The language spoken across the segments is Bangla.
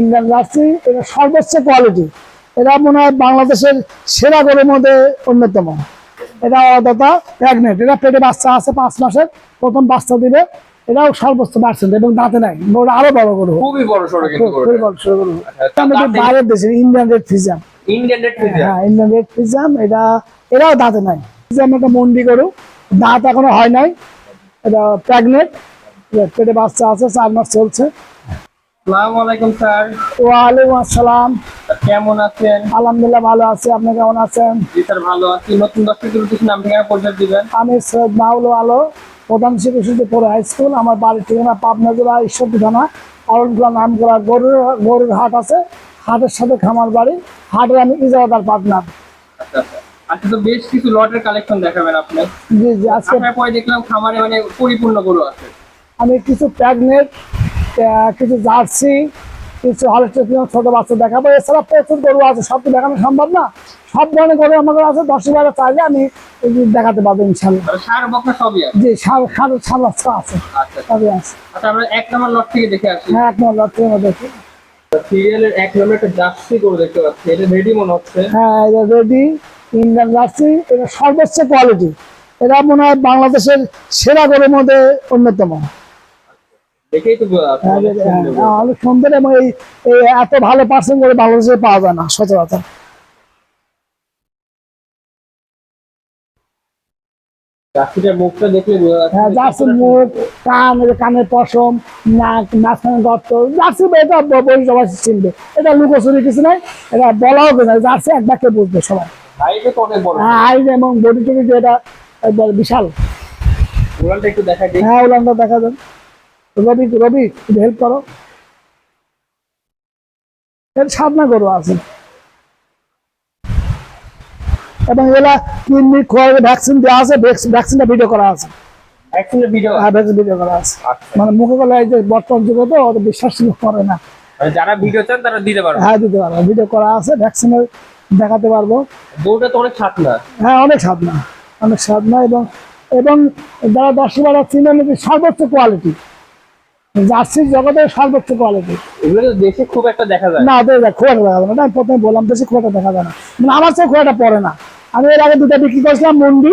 ইন্ডিয়ান জার্সি এটা সর্বোচ্চ কোয়ালিটি। এটা মনে হয় বাংলাদেশের সেরা গরুর মধ্যে অন্যতম। এটা অদাতা প্রেগনেন্ট, এটা পেটে বাচ্চা আছে 5 মাসের, প্রথম বাচ্চা দিবে। এটাও সর্বোচ্চ পার্সেন্ট এবং দাঁতে নাই, ওটা আরো বড় গরু, খুবই বড় সড়ো কিন্তু খুবই বড় গরু। বাইরের দেশের Indian red Friesian, Indian red Friesian, হ্যাঁ ইন্ডিয়ান রেড ফ্রিজিয়ান। এটাও দাঁতে নাই, ফ্রিজিয়ান একটা মন্ডি গরু, দাঁত এখনো হয় নাই। এটা প্রেগনেন্ট, পেটে বাচ্চা আছে, 4 মাস চলছে। আসসালামু আলাইকুম স্যার। ওয়ালাইকুম আসসালাম। কেমন আছেন? আলহামদুলিল্লাহ ভালো আছি, আপনি কেমন আছেন? জি স্যার ভালো আছি। নতুন দর্শকদের উদ্দেশ্যে নাম ঠিকানা পরিচয় দিবেন। আমি সৈয়দ মাউল আলো, প্রধান শিক্ষক পৌর হাই স্কুল। আমার বাড়ির ঠিকানা পাবনা জেলা ঈশ্বরদী থানা আরনখোলা নাম করা গরুর হাট আছে, হাটের সাথে খামার বাড়ি। হাটের আমি ইজারাদার পার্টনার। আচ্ছা, তো বেশ কিছু লটের কালেকশন দেখাবেন আপনি। জি জি, আজকে আপনার পরে দেখলাম খামারে মানে পরিপূর্ণ গরু আছে। আমি কিছু প্রেগনেন্ট, কিছু জার্সি, কিছু হলস্টেইন ছোট বাচ্চা দেখাবো। এছাড়া প্রচুর গরু আছে, সব তো দেখানো সম্ভব না। সব ধরনের গরু আমার কাছে আছে, 10-12 চাইলে আমি দেখাতে পারবো ইনশাল্লাহ। সার বকনা সবই আছে। জি, সার বাচ্চা আছে, আচ্ছা সবই আছে। আচ্ছা, আমরা 1 নম্বর লট থেকে দেখে আসি। হ্যাঁ, 1 নম্বর লট থেকে দেখি। সিরিয়ালের 1 নম্বর একটা জার্সি গরু দেখতে পাচ্ছি, এটা রেডি মনে হচ্ছে। হ্যাঁ, এটা রেডি ইন্ডিয়ান জার্সি, এটা সর্বোচ্চ কোয়ালিটি। এটা মনে হয় বাংলাদেশের সেরা গরুর মধ্যে অন্যতম। দেখেই তো বোঝা যাচ্ছে অনেক সুন্দর গরু। অনেক সুন্দর, এবং এই এত ভালো পার্সেন্ট করে বাংলাদেশে পাওয়া যায় না সচরাচর। জার্সিটার মুখটা দেখলে বোঝা যাচ্ছে। হ্যাঁ, জার্সির মুখ, কান, কানের পশম, নাক, মাঝখানে গর্ত, জার্সি এটা বই সবাই চিনবে। এটা লুকোচুরি কিছু নাই, এটা বলাও না, জার্সি এক বাক্যে বুঝবে সবাই। হাইটে তো অনেক বড়। হ্যাঁ, হাইট এবং বডি টডি এটা একবার বিশাল। উড়ানটা একটু দেখা দিই। হ্যাঁ, উলানটা দেখা যান। রবি রবি হেল্প করো, এর সাধনা গরু আছে। এবং এগুলা কিডনি খোয়ার ভ্যাকসিন দেওয়া আছে, ভ্যাকসিনটা ভিডিও করা আছে। অ্যাকচুয়ালি ভিডিও হ্যাঁ, ভ্যাকসিন ভিডিও করা আছে। মানে মুখে গলা এই যে বর্তমান যুগে তো ওদের বিশ্বাস করে না। মানে যারা ভিডিও চান তারা দিতে পারবে। হ্যাঁ, দিতে পারবো, ভিডিও করা আছে, ভ্যাকসিনের দেখাতে পারবো। গরুটা তো অনেক সাতনা। হ্যাঁ, অনেক সাধনা, অনেক সাধনা। এবং এবং যারা 10-12 চিনেন, সর্বোচ্চ কোয়ালিটি, জার্সির জগতের সর্বোচ্চ কোয়ালিটি। এগুলো তো দেশে খুব একটা দেখা যায় না, ওদের খুব একটা দেখা যায় না। আমি প্রথমে বললাম দেশে খুব একটা দেখা যায় না, মানে আমার চেয়ে খুব একটা পড়ে না। আমি এর আগে 2টা বিক্রি করেছিলাম মন্ডি,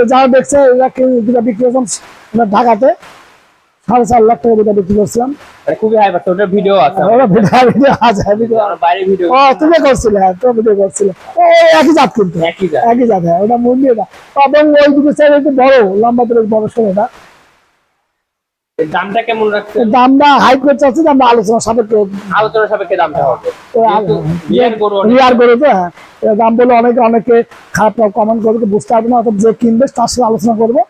যারা দেখছে এরা 2টা বিক্রি করেছিলাম ঢাকাতে, 4.5 লাখ টাকা 2টা বিক্রি করছিলাম। মানে খুবই হাই পাচ্ছে। ওটার ভিডিও আছে। ওরা ভিডিও আছে, আমরা বাইরে ভিডিও। ও তুমি করছিলে, হ্যাঁ তুমি ভিডিও করছিলে। ও একই জাত, কিন্তু একই জাত। একই জাত, হ্যাঁ ওটা মন্ডি। এটা এবং ওই দুটো সাইড একটু বড়, লম্বা করে বড় সড়োটা। এর দামটা কেমন রাখছেন? দামটা হাই করতে চাচ্ছি, আমরা আলোচনা সাপেক্ষে দামটা হবে। তো রিয়ার গরু অনেক। রিয়ার গরু তো, হ্যাঁ দাম বলে অনেকে খারাপ কমেন্ট করবে, বুঝতে পারবে না, অর্থাৎ যে কিনবে তার সাথে আলোচনা করবো।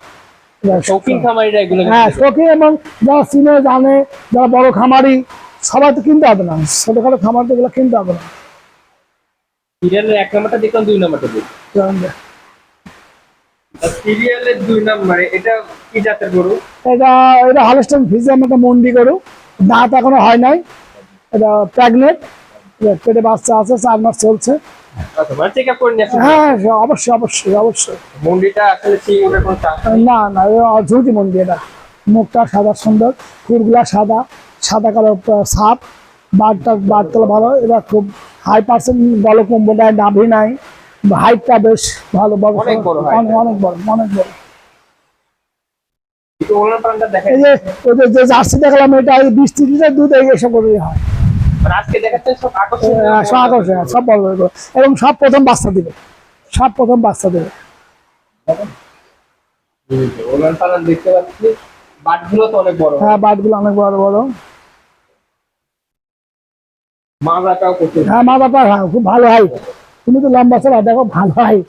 শৌখিন খামারিরা এগুলো হ্যাঁ, শৌখিন এবং যারা চিনে জানে, যারা বড় খামারি, সবাই তো কিনতে হবে না, ছোটখাটো খামার তো এগুলো কিনতে হবে না। সিরিয়ালের 1 নম্বরটা দেখলাম, 2 নম্বরটা দেখলাম। সিরিয়ালের 2 নম্বরে এটা কি জাতের গরু? এটা এটা হলস্টেইন ফ্রিজিয়ান, একটা মন্ডি গরু, দাঁত এখনো হয় নাই। এটা প্রেগনেন্ট, পেটে বাচ্চা আছে, 4 মাস চলছে। আচ্ছা, মানে চেকআপ করে নিয়ে আসুন। হ্যাঁ, অবশ্যই অবশ্যই অবশ্যই। মন্ডিটা আসলে সিরিয়ালের কোনো চাষ নেই। না না, ঝুঁকি মন্ডি। এটা মুখটা সাদা সুন্দর, ফুলগুলা সাদা, সাদা কালো সাপ, বাটতলা ভালো। এটা খুব হাই পার্সেন্ট গলকম্বল নাই, নাভি নাই, হাইটটা বেশ ভালো, বড় অনেক বড় height। অনেক বড়, অনেক বড়। একটু ওলান পালানটা দেখেন। এই যে ওদের যে জার্সি দেখালাম, এটা 20-30 লিটার দুধ এইসব করে হয়। মানে আজকে দেখাচ্ছেন সব আকর্ষণীয়। সব আকর্ষণীয়, সব বড় বড় গরু। এবং সব প্রথম বাচ্চা দিবে, সব প্রথম বাচ্চা দেবে। ওলান পালান দেখতে পাচ্ছি। বাটগুলো তো অনেক বড়। হ্যাঁ, বাটগুলো অনেক বড় বড়। মাজাটাও প্রচুর। হ্যাঁ, মাথাটা হ্যাঁ খুব ভালো হাইট। তুমি তো লম্বা চড়া, দেখো ভালো হাইট।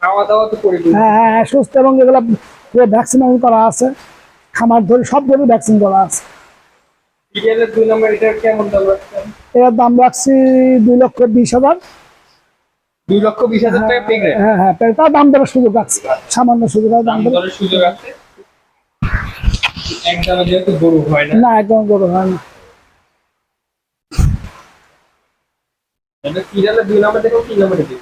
খাওয়া দাওয়া তো করে দিই। হ্যাঁ হ্যাঁ, সুস্থ, এবং এগুলো পুরো ভ্যাকসিন করা আছে, খামার ধরে সব ধরে ভ্যাকসিন করা আছে। সিরিয়ালের 2 নম্বর এটার কেমন দাম রাখছেন? এটার দাম রাখছি 2,20,000। 2,20,000 টাকা প্রেগনেন্ট। হ্যাঁ হ্যাঁ, তার দাম দরের সুযোগ আছে, সামান্য সুযোগ আছে, দাম দাম দরে। দরের সুযোগ আছে। একদম যেহেতু গরু হয় না। না, একদম গরু হয় না। এটা সিরিয়ালের 2 নম্বর দেখো, 3 নম্বরে দিই।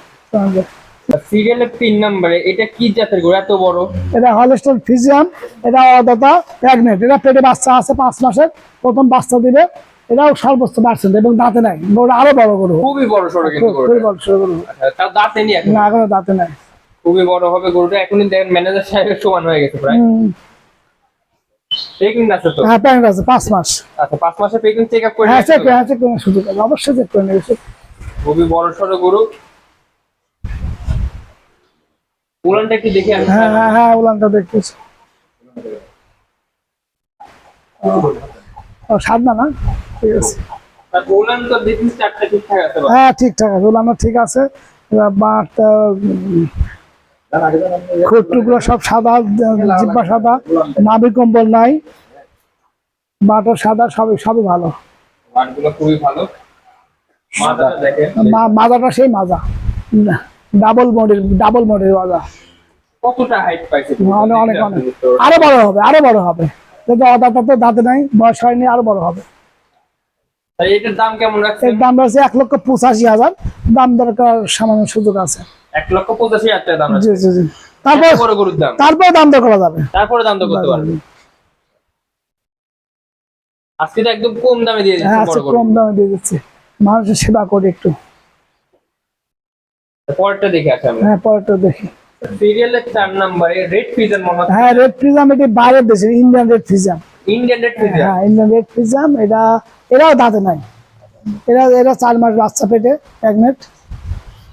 সিরিয়ালের 3 নম্বরে এটা কি জাতের গরু এত বড়? এটা হলস্টাইন ফ্রিজিয়ান, এটা অদাতা প্রেগনেন্ট, এটা পেটে বাচ্চা আছে 5 মাসের, প্রথম বাচ্চা দিবে। এটাও সর্বোচ্চ পার্সেন্ট এবং দাঁতে নাই, গরু আরো বড় গরু, খুবই বড় সড়ো কিন্তু খুবই গরুটা। বড় সড়ো গরু। আচ্ছা, তার দাঁতে নেই এখন? না, এখনো দাঁতে নাই। খুবই বড় হবে গরুটা, এখনই দেখেন ম্যানেজার সাহেবের সমান হয়ে গেছে প্রায়। প্রেগনেন্ট আছে তো? হ্যাঁ, প্রেগনেন্ট আছে 5 মাস। আচ্ছা, 5 মাসের প্রেগনেন্ট চেক আপ করে হ্যাঁ, নিয়ে আসতে হবে। চেক করে সুযোগ আছে, অবশ্যই চেক করে নেবে। খুবই বড় সড়ো গরু। উলানটা একটু দেখে আসি। হ্যাঁ হ্যাঁ হ্যাঁ, উলানটা দেখতেছি। ও সাদনা না, ঠিক আছে। আর উলান তো দেখুন চারটা ঠিকঠাক আছে বা? হ্যাঁ, ঠিকঠাক আছে, উলানটা ঠিক আছে। এবার বাঁটটা খুঁটটুকগুলো সব সাদা, জিব্বা সাদা, নাভি কম্বল নাই, বাঁটা সাদা, সবই সবই ভালো। বাটগুলো খুবই ভালো। মাথাটা দেখেন। মাজাটা সেই মাজা, ডাবল মোডের মাজা। কতটা হাইট পাইছে? অনেক অনেক অনেক, আরো বড় হবে, আরো বড় হবে। যদি অদাঁতে দাঁতে নাই, বয়স হয়নি, আরো বড় হবে। তাই এটার দাম কেমন রাখছেন? এর দাম রয়েছে 1,85,000, দাম দরকার সামান্য সুযোগ আছে। 1,85,000 টাকা দাম জি রাখছেন। জি জি, তারপর বড় গরুর দাম, তারপরে দাম দর করা যাবে। তারপরে দাম তো করতে পারবেন। আজকে তো একদম কম দামে দিয়ে হ্যাঁ, দিচ্ছেন বড় গরু। কম দামে দিয়ে দিচ্ছি, মানুষের সেবা করি একটু। পরেরটা দেখে আসি আমরা। হ্যাঁ, পরেরটা দেখি। সিরিয়ালের 4 নম্বরে রেড ফিজান মনে হচ্ছে। হ্যাঁ, রেড ফ্রিজাম, এটি বাইরের দেশের ইন্ডিয়ান রেড ফ্রিজাম। ইন্ডিয়ান রেড ফিজান। হ্যাঁ, ইন্ডিয়ান রেড ফ্রিজাম, এরাও দাঁতে নাই। এরা 4 মাস বাচ্চা পেটে, প্রেগনেন্ট।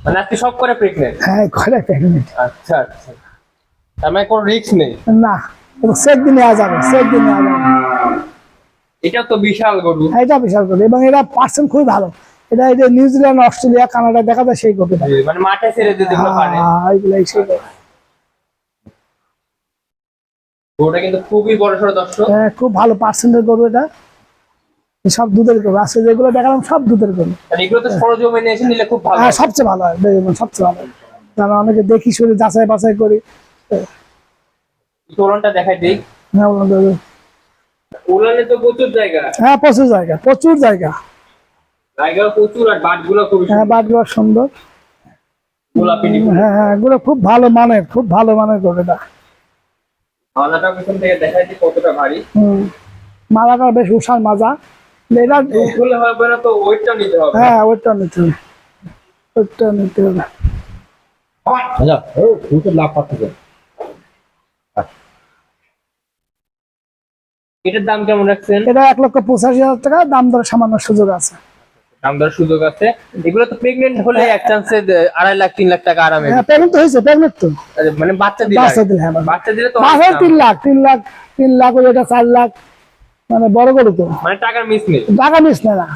মানে আজকে সব করে প্রেগনেন্ট? হ্যাঁ, ঘরে প্রেগনেন্ট। আচ্ছা আচ্ছা, তার মানে কোনো রিস্ক নেই। না, সেট দিনে নেওয়া যাবে, সেট দিনে নেওয়া যাবে। এটা তো বিশাল গরু। হ্যাঁ, এটা বিশাল করে, এবং এরা পার্সেন্ট খুবই ভালো। এটা নিউজিল্যান্ড, অস্ট্রেলিয়া, কানাডা দেখা যায় সেই গরুটা। মানে মাঠে ছেড়ে দিতে পারে। এইগুলাই সেই গরু। গরুটা কিন্তু খুবই বড় সড়ো দর্শক। হ্যাঁ, খুব ভালো পার্সেন্টের গরু এটা। সব দুধের গরু আছে, যেগুলো দেখালাম সব দুধের গরু। আর এগুলো তো সরজমিনে এসে নিলে খুব ভালো। হ্যাঁ, সবচেয়ে ভালো হয়, দেখবেন সবচেয়ে ভালো হয়। কারণ অনেকে দেখি শুনে যাচাই বাছাই করি। তোলনটা দেখাই দিই। হ্যাঁ, ওনাদের- উলানে তো প্রচুর জায়গা, হ্যাঁ, প্রচুর জায়গা, প্রচুর জায়গা। জায়গা প্রচুর, আর বাটগুলো খুবই হ্যাঁ, সুন্দর। বাটগুলো সুন্দর। গোলাপি নিপুণ। হ্যাঁ হ্যাঁ, এগুলো খুব ভালো মানের, খুব ভালো মানের গরু এটা। মালাটা পিছন থেকে দেখাই দিই কতটা ভারী। মাজাটা বেশ উষার মাজা। এটা খুলে হবে না তো ওয়েটটা নিতে হবে। হ্যাঁ, ওইটা নিতে হবে, ওইটা নিতে হবে। আচ্ছা ও তুই তো লাভ পাচ্ছিস। এটার দাম কেমন রাখছেন? এটা 1,85,000 টাকা, দাম দর সামান্য সুযোগ আছে। দাম দর সুযোগ আছে। এগুলো তো প্রেগনেন্ট হলে এক চান্সে 2.5 লাখ 3 লাখ টাকা আরামে। হ্যাঁ, প্রেগনেন্ট তো হয়েছে, প্রেগনেন্ট তো। মানে বাচ্চা দিলে, বাচ্চা দিলে, হ্যাঁ, বাচ্চা দিলে তো বাচ্চা অনেক দাম। 3 লাখ ওই, এটা 4 লাখ, মানে বড় গরু তো, মানে টাকার মিস নেই। টাকা মিস নেয় না।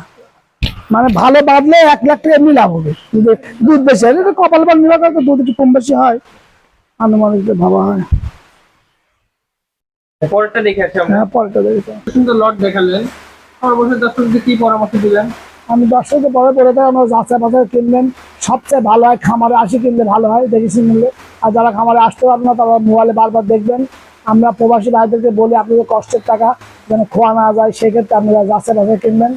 মানে ভালো বাঁধলে 1 লাখ টাকা এমনি লাভ হবে। যদি দুধ বেশি হয়, এটা কপাল বান নির্ভর করে, তো দুধ একটু কম বেশি হয়, আনুমানিক ভাবা হয়। পরেরটা দেখে আসি আমরা। হ্যাঁ, পরেরটা দেখতে সুন্দর লট দেখালেন, সর্বশেষ দর্শকদের কি পরামর্শ দিবেন? আমি দর্শকদের পরে আমরা যাচাই বাছাই কিনবেন, সবচেয়ে ভালো হয় খামারে আসি কিনলে ভালো হয়, দেখেছি কিনলে। আর যারা খামারে আসতে পারবে না, তারা মোবাইলে বারবার দেখবেন। আমরা প্রবাসী ভাইদেরকে বলি, আপনাদের কষ্টের টাকা যেন খোয়া না যায়, সেক্ষেত্রে আপনারা যাচাই বাছাই কিনবেন।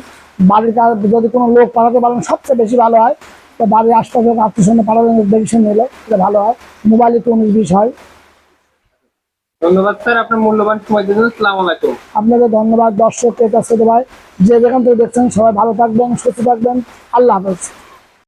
বাড়ির কাজ যদি কোনো লোক পাঠাতে পারেন, সবচেয়ে বেশি ভালো হয়। তো বাড়ির আশপাশে আত্মীয় স্বজন পাঠাবেন, দেখে নিলে এটা ভালো হয়। মোবাইলে একটু 19-20 হয়। ধন্যবাদ স্যার, আপনার মূল্যবান সময় দিন। আসসালামু আলাইকুম। আপনাদের ধন্যবাদ। দর্শক, এটা ছোট ভাই, যে যেখান থেকে দেখছেন, সবাই ভালো থাকবেন, সুস্থ থাকবেন। আল্লাহ হাফেজ।